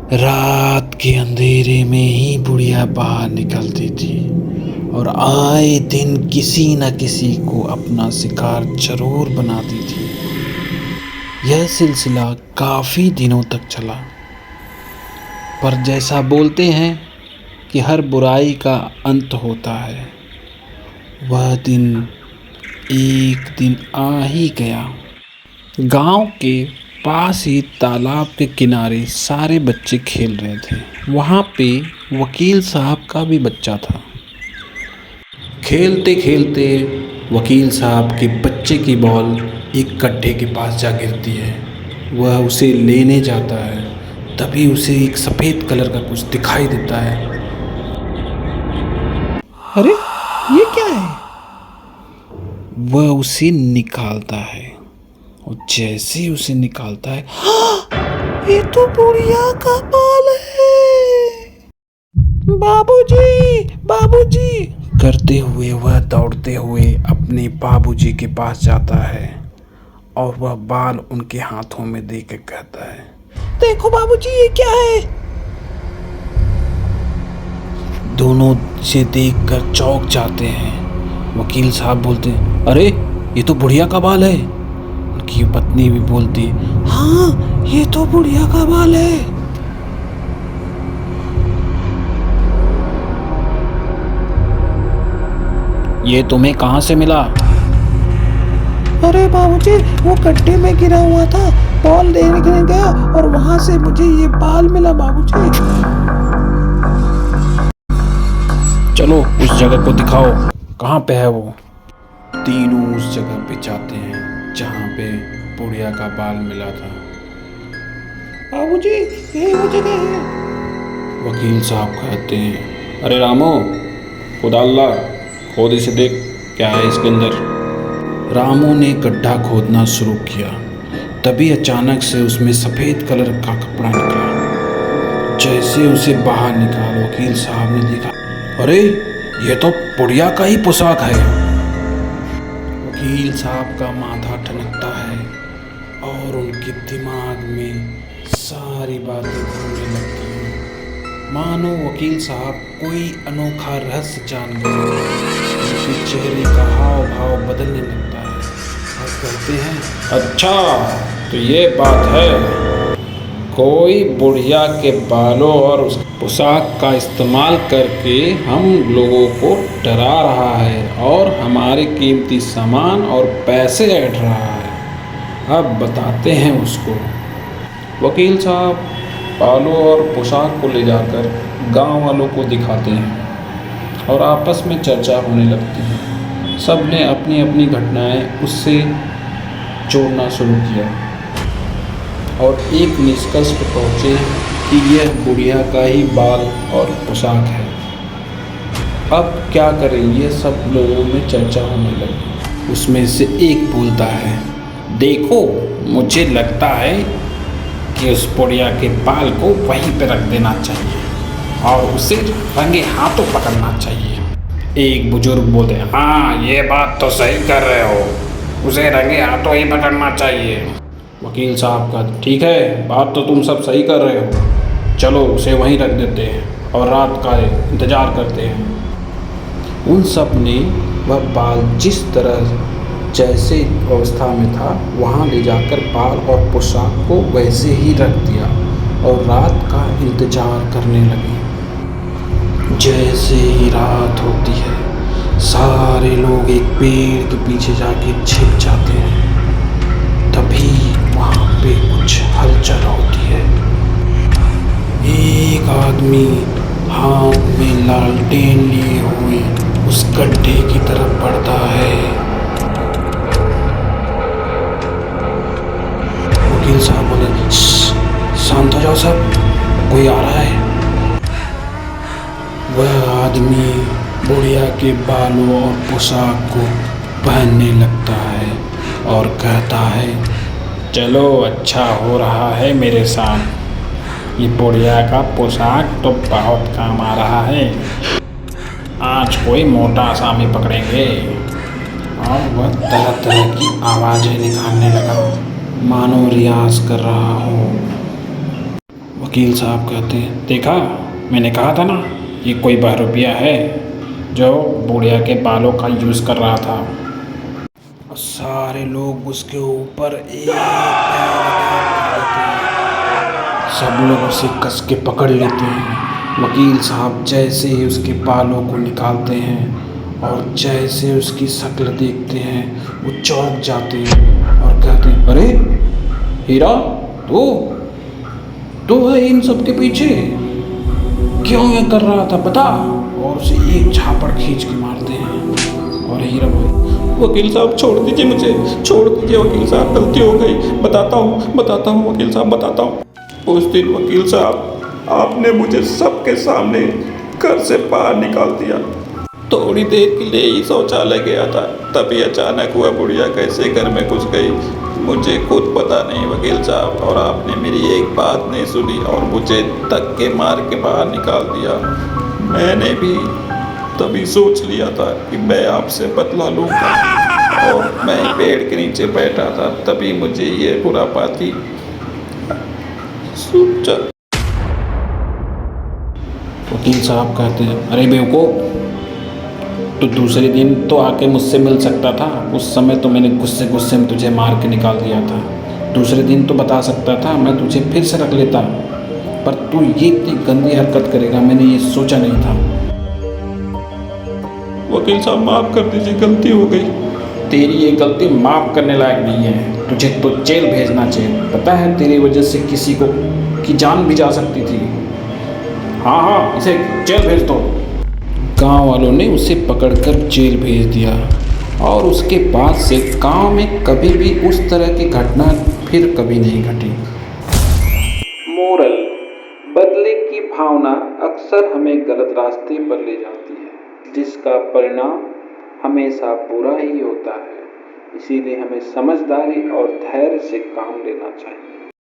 रात के अंधेरे में ही बुढ़िया बाहर निकलती थी और आए दिन किसी न किसी को अपना शिकार जरूर बनाती थी। यह सिलसिला काफ़ी दिनों तक चला, पर जैसा बोलते हैं कि हर बुराई का अंत होता है, वह दिन एक दिन आ ही गया। गांव के पास ही तालाब के किनारे सारे बच्चे खेल रहे थे। वहाँ पे वकील साहब का भी बच्चा था। खेलते खेलते वकील साहब के बच्चे की बॉल एक गड्ढे के पास जा गिरती है। वह उसे लेने जाता है, तभी उसे एक सफ़ेद कलर का कुछ दिखाई देता है। अरे ये क्या है? वह उसे निकालता है और जैसे ही उसे निकालता है, ये तो बुढ़िया का बाल है। बाबूजी, बाबूजी करते हुए वह दौड़ते हुए अपने बाबूजी के पास जाता है और वह बाल उनके हाथों में देकर कहता है, देखो बाबूजी, ये क्या है? दोनों से देखकर चौंक जाते हैं। वकील साहब बोलते हैं, अरे ये तो बुढ़िया का बाल है। उनकी पत्नी भी बोलती, हाँ, ये तो बुढ़िया का बाल है। ये तुम्हें कहाँ से मिला? अरे बाबूजी, वो गड्ढे में गिरा हुआ था, बॉल लेने के लिए गया और वहां से मुझे ये बाल मिला बाबूजी। चलो उस जगह को दिखाओ, कहाँ पे है वो? तीनों उस जगह पे जाते हैं जहाँ पे बुढ़िया का बाल मिला था। बाबूजी, यही वो जगह है। वकील साहब कहते हैं, अरे रामू, खुदाल ला, खोद इसे देख, क्या है इसके अंदर। रामू ने गड्ढा खोदना शुरू किया। तभी अचानक से उसमें सफ़ेद कलर का कपड़ा निकला। जैसे उसे बाहर निकाला, वकील साहब ने देखा, अरे ये तो बुढ़िया का ही पोशाक है। वकील साहब का माथा ठनकता है और उनके दिमाग में सारी बातें घूमने लगती हैं। मानो वकील साहब कोई अनोखा रहस्य जान गए। उनके चेहरे का हाव भाव बदलने लगता है और कहते हैं, अच्छा तो ये बात है, कोई बुढ़िया के बालों और उस पोशाक का इस्तेमाल करके हम लोगों को डरा रहा है और हमारे कीमती सामान और पैसे ऐंठ रहा है। अब बताते हैं उसको। वकील साहब बालों और पोशाक को ले जाकर गांव वालों को दिखाते हैं और आपस में चर्चा होने लगती है। सब ने अपनी अपनी घटनाएं उससे जोड़ना शुरू किया और एक निष्कर्ष पर पहुँचे कि यह बुढ़िया का ही बाल और पोशाक है। अब क्या करें, ये सब लोगों में चर्चा होने लगी। उसमें से एक बोलता है, देखो मुझे लगता है कि उस बुढ़िया के बाल को वहीं पर रख देना चाहिए और उसे रंगे हाथों पकड़ना चाहिए। एक बुजुर्ग बोलते, हाँ ये बात तो सही कर रहे हो, उसे रंगे हाथों ही पकड़ना चाहिए। वकील साहब का, ठीक है, बात तो तुम सब सही कर रहे हो, चलो उसे वहीं रख देते हैं और रात का इंतज़ार करते हैं। उन सब ने वह बाल जिस तरह जैसे अवस्था में था वहाँ ले जाकर बाल और पोशाक को वैसे ही रख दिया और रात का इंतज़ार करने लगे। जैसे ही रात होती है, सारे लोग एक पेड़ के पीछे जाके छिप जाते हैं। तभी वहाँ पे कुछ हलचल होती है। एक आदमी हाथ में लालटेन लिए हुए उस गड्ढे की तरफ बढ़ता है। वकील साहब बोले, शांत हो जाओ सब, कोई आ रहा है। वह आदमी बुढ़िया के बालों और पोशाक को पहनने लगता है और कहता है, चलो अच्छा हो रहा है मेरे साथ, ये बुढ़िया का पोशाक तो बहुत काम आ रहा है, आज कोई मोटा आसामी पकड़ेंगे। और वह तरह तरह की आवाज़ें निकालने लगा, मानो रियाज कर रहा हो। वकील साहब कहते हैं, देखा, मैंने कहा था ना, ये कोई बहरूपिया है जो बुढ़िया के बालों का यूज़ कर रहा था। और सारे लोग उसके ऊपर एक सब लोग उसे कस के पकड़ लेते हैं। वकील साहब जैसे ही उसके बालों को निकालते हैं और जैसे उसकी शक्ल देखते हैं वो चौंक जाते हैं और कहते हैं, अरे हीरा, तू है इन सब के पीछे, क्यों ये कर रहा था बता। और उसे एक झापड़ खींच के मारते हैं। और हीरा भाई, वकील साहब छोड़ दीजिए, मुझे छोड़ दीजिए वकील साहब, गलती हो गई, बताता हूँ वकील साहब, बताता हूँ। उस दिन वकील साहब आपने मुझे सबके सामने घर से बाहर निकाल दिया। थोड़ी देर के लिए ही शौचालय गया था, तभी अचानक हुआ बुढ़िया कैसे घर में घुस गई मुझे खुद पता नहीं वकील साहब। और आपने मेरी एक बात नहीं सुनी और मुझे धक्के मार के बाहर निकाल दिया। मैंने भी तभी सोच लिया था कि मैं आपसे बदला लूँगा और मैं पेड़ के नीचे बैठा था, तभी मुझे ये खुरापाती सूझा। वकील साहब कहते हैं, अरे बेवकूफ़, तो दूसरे दिन तो आके मुझसे मिल सकता था, उस समय तो मैंने गुस्से में तुझे मार के निकाल दिया था। दूसरे दिन तो बता सकता था, मैं तुझे फिर से रख लेता, पर तू ये इतनी गंदी हरकत करेगा मैंने ये सोचा नहीं था। वकील साहब माफ़ कर दीजिए, गलती हो गई। तेरी ये गलती माफ़ करने लायक नहीं है, तुझे तो जेल भेजना चाहिए। पता है तेरी वजह से किसी को की जान भी जा सकती थी। हाँ, इसे जेल भेज दो। गांव वालों ने उसे पकड़कर जेल भेज दिया और उसके बाद से गांव में कभी भी उस तरह की घटना फिर कभी नहीं घटी। मोरल: बदले की भावना अक्सर हमें गलत रास्ते पर ले जाती है, जिसका परिणाम हमेशा बुरा ही होता है। इसीलिए हमें समझदारी और धैर्य से काम लेना चाहिए।